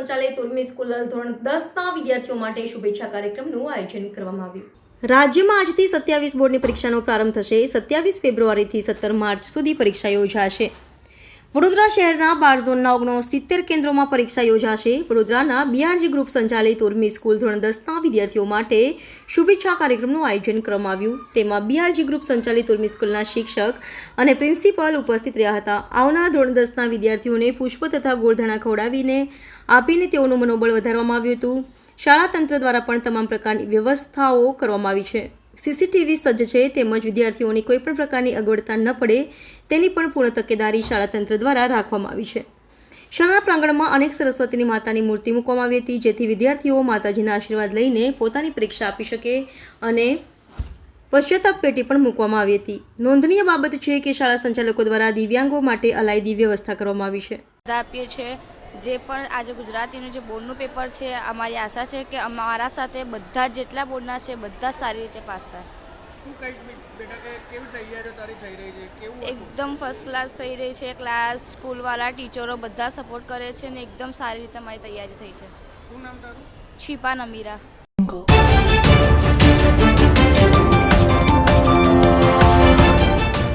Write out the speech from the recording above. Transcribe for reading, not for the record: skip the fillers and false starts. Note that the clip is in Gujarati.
સંચાલિત ઉર્મી સ્કૂલ ધોરણ 10ના વિદ્યાર્થીઓ માટે શુભેચ્છા કાર્યક્રમનું આયોજન કરવામાં આવ્યું। રાજ્યમાં આજથી 27 બોર્ડની પરીક્ષાનો પ્રારંભ થશે। 27 ફેબ્રુઆરીથી 17 માર્ચ સુધી પરીક્ષા યોજાશે। વડોદરા શહેરના 12 ઝોનના 69 કેન્દ્રોમાં પરીક્ષા યોજાશે। વડોદરાના બીઆરજી ગ્રુપ સંચાલિત ઉર્મી સ્કૂલ ધોરણ 10ના વિદ્યાર્થીઓ માટે શુભેચ્છા કાર્યક્રમનું આયોજન કરવામાં આવ્યું। તેમાં બીઆરજી ગ્રુપ સંચાલિત ઉર્મી સ્કૂલના શિક્ષક અને પ્રિન્સિપલ ઉપસ્થિત રહ્યા હતા। આવનાર ધોરણ 10ના વિદ્યાર્થીઓને પુષ્પ તથા ગોળધાણા ખવડાવીને આપીને તેઓનું મનોબળ વધારવામાં આવ્યું હતું। શાળા તંત્ર દ્વારા પણ તમામ પ્રકારની વ્યવસ્થાઓ કરવામાં આવી છે। સીસીટીવી સજ્જ છે તેમજ વિદ્યાર્થીઓની કોઈપણ પ્રકારની અગવડતા ન પડે તેની પણ પૂર્ણ તકેદારી શાળા તંત્ર દ્વારા રાખવામાં આવી છે। શાળાના પ્રાંગણમાં અનેક સરસ્વતીની માતાની મૂર્તિ મૂકવામાં આવી હતી, જેથી વિદ્યાર્થીઓ માતાજીના આશીર્વાદ લઈને પોતાની પરીક્ષા આપી શકે અને પશ્ચાતાપ પેટી પણ મૂકવામાં આવી હતી। નોંધનીય બાબત છે કે શાળા સંચાલકો દ્વારા દિવ્યાંગો માટે અલાયદી વ્યવસ્થા કરવામાં આવી છે। આપીએ છીએ જે પણ આજે ગુજરાતીનું જે બોર્ડનું પેપર છે, અમારી આશા છે કે અમારા સાથે બધા જેટલા બોર્ડના છે બધા સારી રીતે પાસ થાય। એકદમ ફર્સ્ટ ક્લાસ થઈ રહી છે। ક્લાસ સ્કૂલવાળા ટીચરો બધા સપોર્ટ કરે છે ને એકદમ સારી રીતે મારી તૈયારી થઈ છે। શું નામ તારું? છીપા નમીરા।